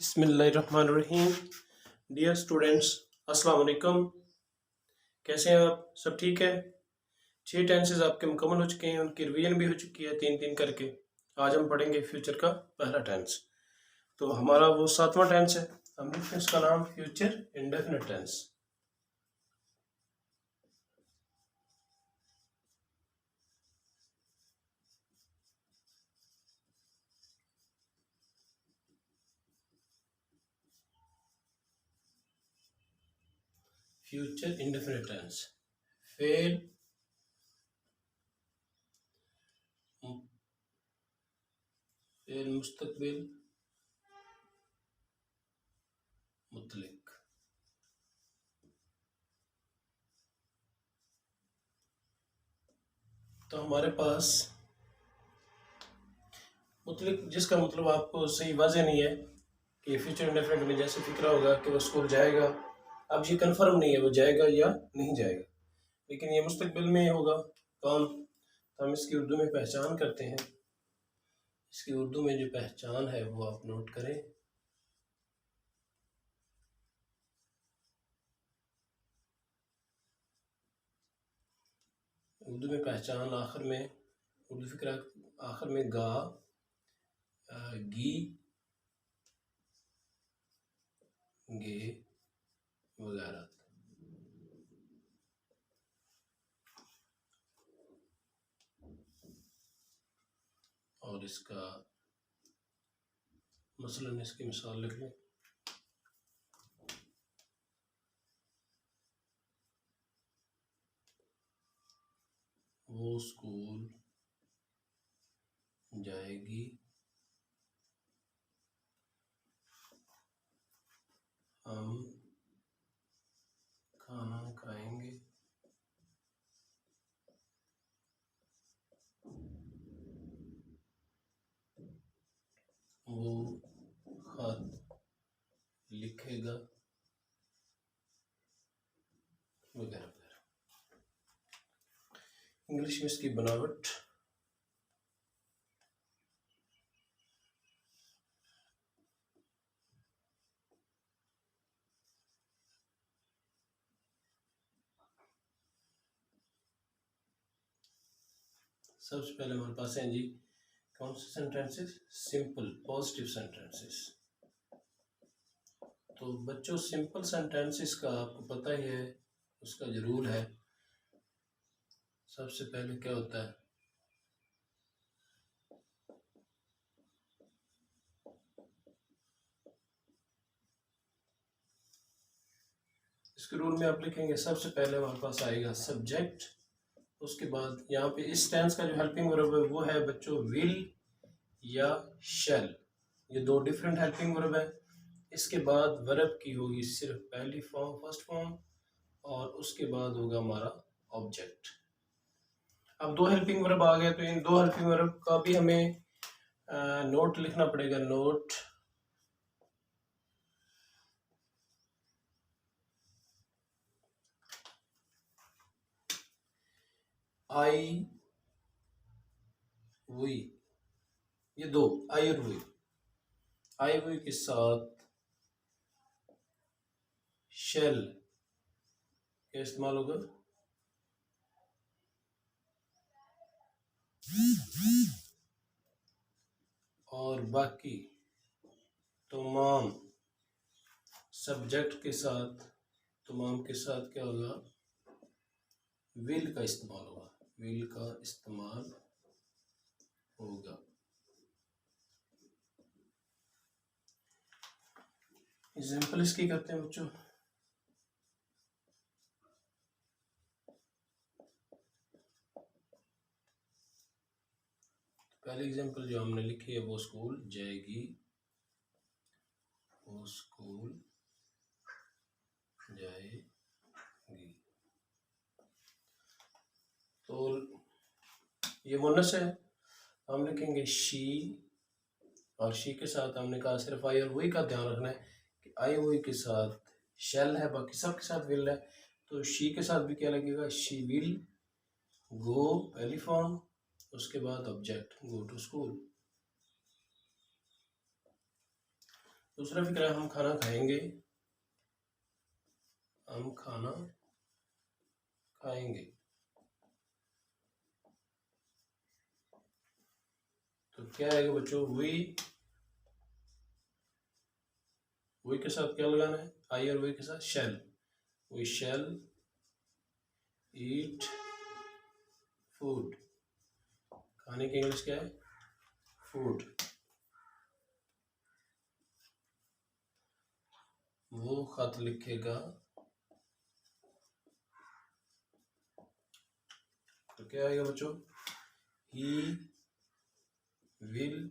बिस्मिल्लाहिर्रहमानिर्रहीम। Dear students, अस्सलाम वालेकुम। कैसे हैं आप? सब ठीक है? 6 टेंसेज आपके मुकम्मल हो चुके हैं, उनकी रिवीजन भी हो चुकी है 3-3 करके। आज हम पढ़ेंगे फ्यूचर का पहला टेंस। तो हमारा वो 7वां टेंस है, हम लिखते हैं उसका नाम future indefinite tense. Future indefinite tense फेल फेल मुस्तकबिल मुतलिक। तो हमारे पास मुतलिक जिसका मतलब आपको सही वाज़ेह नहीं है कि फ्यूचर इंडेफिनिट में जैसे फिक्रा होगा कि वो स्कूल जाएगा, अब ये कंफर्म नहीं है वो जाएगा या नहीं जाएगा, लेकिन ये मुस्तकबिल में होगा। कौन? तो हम इसकी उर्दू में पहचान करते हैं। इसकी उर्दू में जो पहचान है वो आप नोट करें। उर्दू में पहचान आखिर में, उर्दू फिक्रा आखिर में गा, गी, गे वगैरह। और इसका मसलन इसकी मिसाल लिख लें। वो स्कूल जाएगी, हम खाना खाएंगे, वो खत लिखेगा वगैरह वगैरह। इंग्लिश में इसकी बनावट सबसे पहले हमारे पास हैं जी कौन से सेंटेंसेस? Simple positive sentences. तो बच्चों सिंपल सेंटेंसेस का आपको पता ही है, उसका जो रूल है, सबसे पहले क्या होता है? इसके रूल में आप लिखेंगे सबसे पहले हमारे पास आएगा सब्जेक्ट, उसके बाद यहाँ पे इस टेंस का जो हेल्पिंग वर्ब है वो है बच्चों विल या शैल। ये दो डिफरेंट हेल्पिंग वर्ब है। इसके बाद वर्ब की होगी सिर्फ पहली फॉर्म, फर्स्ट फॉर्म, और उसके बाद होगा हमारा ऑब्जेक्ट। अब दो हेल्पिंग वर्ब आ गए, तो इन दो हेल्पिंग वर्ब का भी हमें नोट लिखना पड़ेगा। नोट आई वी, ये दो आई और वी, आई वी के साथ शेल क्या इस्तेमाल होगा? और बाकी तमाम सब्जेक्ट के साथ, तमाम के साथ क्या होगा? विल का इस्तेमाल होगा, विल का इस्तेमाल होगा। एग्जाम्पल इसकी करते हैं बच्चों। पहली एग्जाम्पल जो हमने लिखी है, वो स्कूल जाएगी, वो स्कूल जाएगी। तो ये मुन्नस है, हम लिखेंगे शी, और शी के साथ हमने कहा सिर्फ आई और वही का ध्यान रखना है कि आई वही के साथ शेल है, बाकी सब के साथ विल है। तो शी के साथ भी क्या लगेगा? शी विल गो पहली फॉर्म, उसके बाद ऑब्जेक्ट गो टू स्कूल। दूसरा फिक्र है हम खाना खाएंगे, हम खाना खाएंगे। तो क्या आएगा बच्चों, वी के साथ क्या लगाना है, आई और वी के साथ शैल। We shall eat food. खाने की इंग्लिश क्या है, फूड। वो खत लिखेगा, तो क्या आएगा बच्चों, ही विल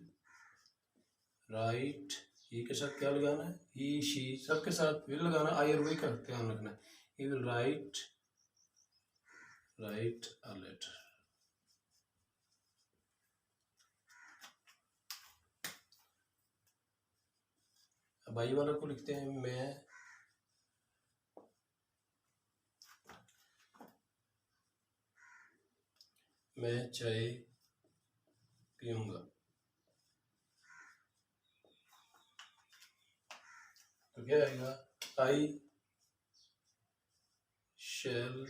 राइट। ही के साथ क्या लगाना है, ही शी सबके साथ विल लगाना, आई और वी का ध्यान रखना है। He will write a letter. अब आई वाला को लिखते हैं, मैं चाय पीऊंगा। तो क्या आएगा, आई शैल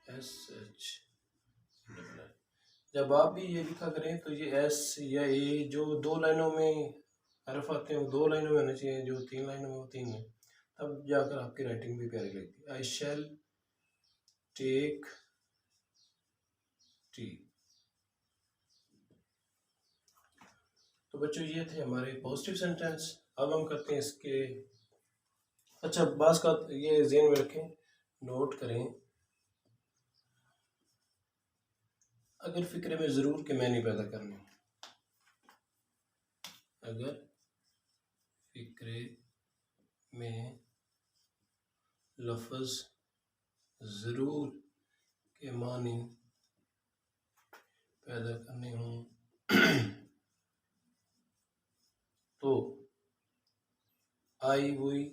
SH। जब आप भी ये लिखा करें तो ये एस या ए जो दो लाइनों में हरफ आते हैं वो दो लाइनों में होने चाहिए, जो तीन लाइनों में वो तीन में, तब जाकर आपकी राइटिंग भी प्यारी लगती है। आई शैल टेक टी। तो बच्चों ये थे हमारे पॉजिटिव सेंटेंस। अब हम करते हैं इसके, अच्छा बात का ये ज़हन में रखें, नोट करें, अगर फिक्रे में ज़रूर के मैंने पैदा करने, अगर फिक्रे में लफ्ज़ ज़रूर के मानी पैदा करने हों तो आई हुई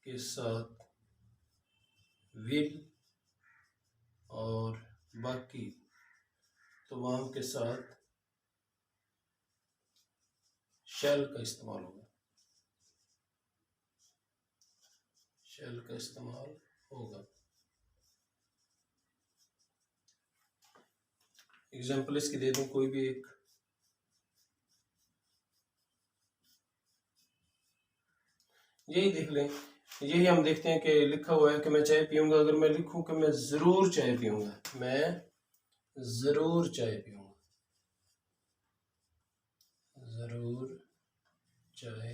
के साथ विल और बाकी तमाम के साथ शैल का इस्तेमाल होगा, शैल का इस्तेमाल होगा। एग्जाम्पल इसकी दे दूं कोई भी एक, यही देख लें, यही हम देखते हैं कि लिखा हुआ है कि मैं चाय पीऊंगा। अगर मैं लिखूं कि मैं ज़रूर चाय पीऊंगा, मैं ज़रूर चाय पीऊंगा, ज़रूर चाय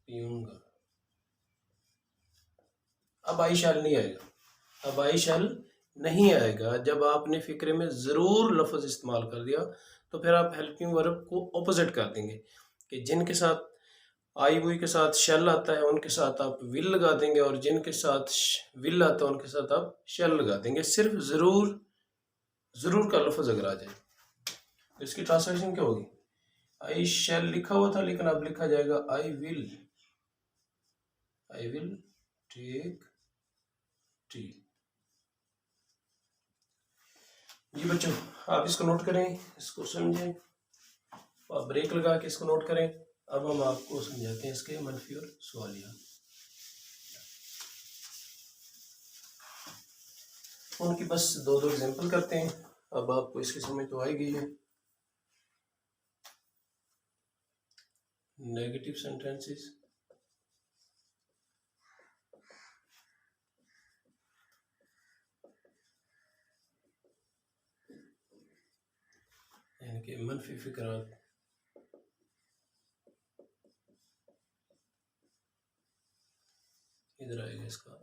पीऊंगा, अब आई शैल नहीं आएगा, अब आई शैल नहीं आएगा। जब आपने फिक्रे में ज़रूर लफ्ज़ इस्तेमाल कर दिया तो फिर आप हेल्पिंग वर्ब को ऑपोजिट कर देंगे कि जिनके साथ आई हुई के साथ शैल आता है उनके साथ आप विल लगा देंगे, और जिनके साथ विल आता है उनके साथ आप शैल लगा देंगे। सिर्फ ज़रूर का लफ्ज़ अगर आ जाए तो इसकी ट्रांसलेशन क्या होगी, आई शैल लिखा हुआ था लेकिन अब लिखा जाएगा आई विल टेक टी। जी बच्चों आप इसको नोट करें, इसको समझें, आप ब्रेक लगा के इसको नोट करें। अब हम आपको समझाते हैं इसके मनफी और सवालिया। उनकी बस दो एग्जांपल करते हैं, अब आपको इसकी समझ तो आएगी है। नेगेटिव सेंटेंसेस, यानी कि मनफी फिक्रात, इधर आएगा इसका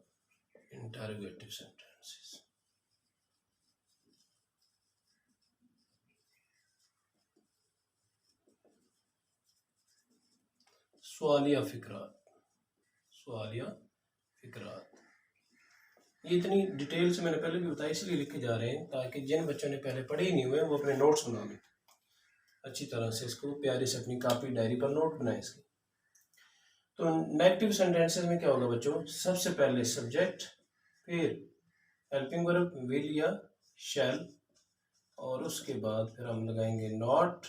इंटरोगेटिव सेंटेंसेस, सवालिया फिक्रात, ये इतनी डिटेल से मैंने पहले भी बताया इसलिए लिखे जा रहे हैं ताकि जिन बच्चों ने पहले पढ़े ही नहीं हुए वो अपने नोट्स बना लें अच्छी तरह से, इसको प्यारे से अपनी कॉपी डायरी पर नोट बनाए इसके। तो नेगेटिव सेंटेंसेस में क्या होगा बच्चों, सबसे पहले सब्जेक्ट, फिर हेल्पिंग वर्ब विल या शैल, और उसके बाद फिर हम लगाएंगे नॉट,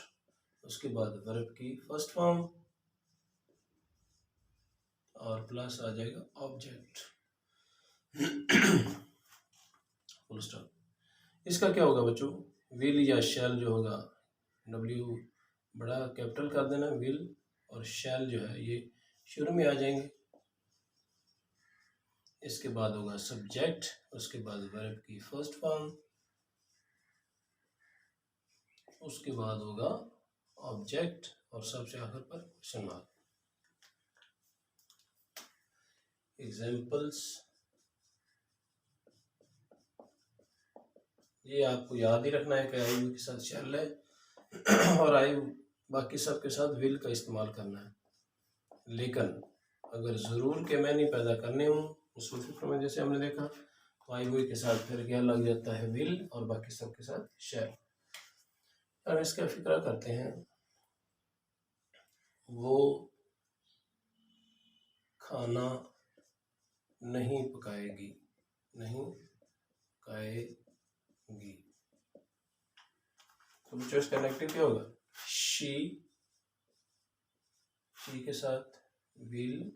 उसके बाद वर्ब की फर्स्ट फॉर्म और प्लस आ जाएगा ऑब्जेक्ट, फुल स्टॉप। इसका क्या होगा बच्चों, विल या शैल जो होगा, W बड़ा कैपिटल कर देना, विल और शैल जो है ये शुरू में आ जाएंगे। इसके बाद होगा सब्जेक्ट, उसके बाद वर्ब की फर्स्ट फॉर्म, उसके बाद होगा ऑब्जेक्ट और सबसे आखिर पर क्वेश्चन मार्क। एग्जाम्पल्स, ये आपको याद ही रखना है कि आई के साथ शैल है और आई बाकी सब के साथ विल का इस्तेमाल करना है। लेकिन अगर ज़रूर के मैंने पैदा करने हूँ उसूल फिक्र में, जैसे हमने देखा, तो आई के साथ फिर क्या लग जाता है, विल, और बाकी सब के साथ शैल। अब इसका फिक्र करते हैं। वो खाना नहीं पकाएगी, नहीं पकाएगी, तो बच्चों इसका नेगेटिव क्या होगा, शी के साथ विल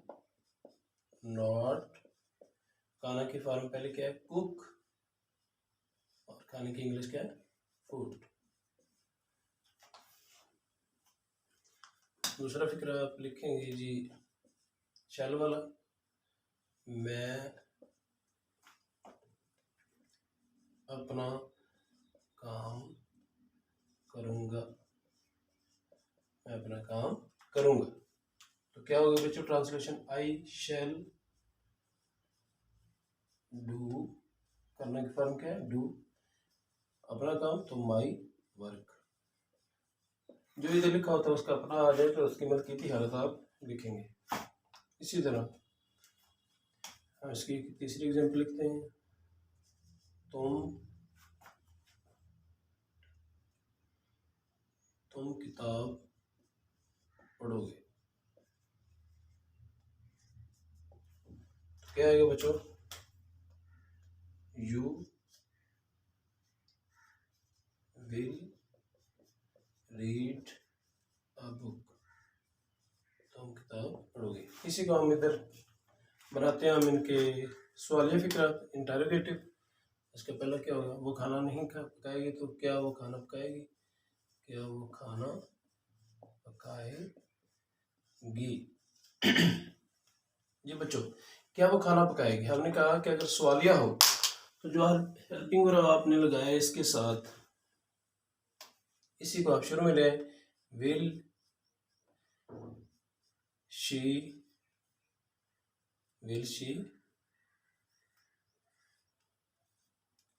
नॉट, खाना की फॉर्म पहले क्या है, कुक, और खाने की इंग्लिश क्या है, फूड। दूसरा फिक्र आप लिखेंगे जी शैल वाला, मैं अपना काम करूँगा, मैं अपना काम करूँगा। तो क्या होगा बच्चों ट्रांसलेशन, आई शैल डू, करने की फॉर्म क्या है, डू, अपना काम तो माई वर्क। जो इधर लिखा होता है उसका अपना आ जाए तो उसकी मलकी की हालत आप लिखेंगे। इसी तरह हम इसकी तीसरी एग्जाम्पल लिखते हैं, तुम किताब पढ़ोगे। तो क्या आएगा बच्चों, you will read a book, तुम किताब पढ़ोगे। इसी को हम इधर बनाते हैं हम इनके सवालिया फिक्रात, इंटरोगेटिव। इसका पहला क्या होगा, वो खाना नहीं पकाएगी, तो क्या वो खाना पकाएगी, क्या वो खाना पकाएगी। जी बच्चों, क्या वो खाना पकाएगी, हमने कहा कि अगर सवालिया हो तो जो हेल्पिंग वर्ब आपने लगाया इसके साथ इसी को आप शुरू में ले, will she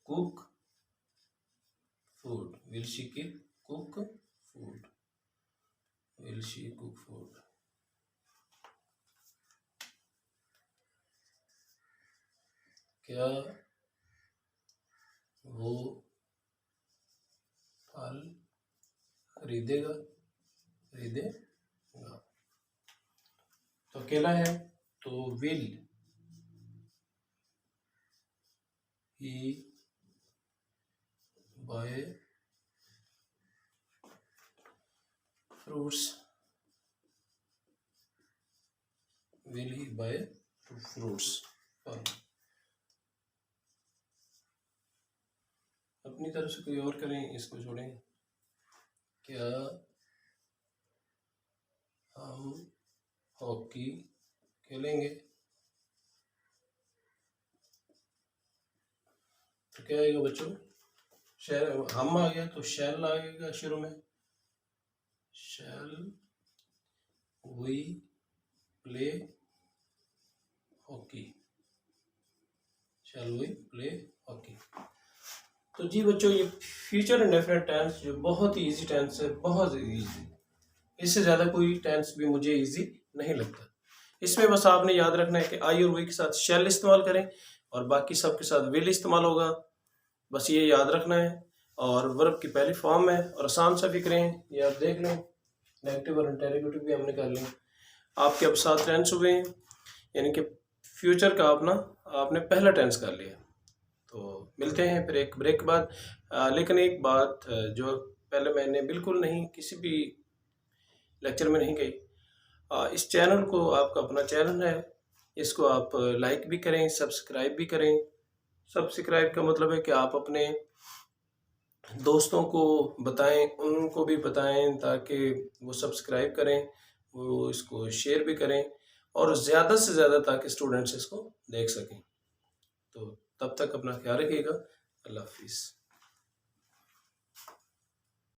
cook food, will she cook food, will she cook food. क्या वो फल खरीदेगा, तो अकेला है तो will he buy fruits, will he buy fruits. अपनी तरफ से कोई और करें, इसको जोड़ें, क्या हम हॉकी खेलेंगे। तो क्या आएगा बच्चों, शैल, हम आ गया तो शैल आएगा शुरू में, shall we play hockey, shall we play hockey. तो जी बच्चों, ये फ्यूचर इंडेफिनिट टेंस जो बहुत ही इजी टेंस है, बहुत इजी, इससे ज़्यादा कोई टेंस भी मुझे इजी नहीं लगता। इसमें बस आपने याद रखना है कि आई और वी के साथ शैल इस्तेमाल करें और बाकी सब के साथ विल इस्तेमाल होगा, बस ये याद रखना है। और वर्ब की पहली फॉर्म है और आसान सा फिक्र हैं, ये आप देख लें, नेगेटिव और इंटरोगेटिव भी हमने कर लें। आपके अब 7 टेंस हुए हैं, यानी कि फ्यूचर का अपना आपने पहला टेंस कर लिया। तो मिलते हैं फिर एक ब्रेक के बाद। लेकिन एक बात जो पहले मैंने बिल्कुल नहीं किसी भी लेक्चर में नहीं कही, इस चैनल को आपका अपना चैनल है, इसको आप लाइक भी करें, सब्सक्राइब भी करें। सब्सक्राइब का मतलब है कि आप अपने दोस्तों को बताएं, उनको भी बताएं ताकि वो सब्सक्राइब करें, वो इसको शेयर भी करें और ज़्यादा से ज़्यादा ताकि स्टूडेंट्स इसको देख सकें। तो तब तक अपना ख्याल रखिएगा। अल्लाह हाफिज़।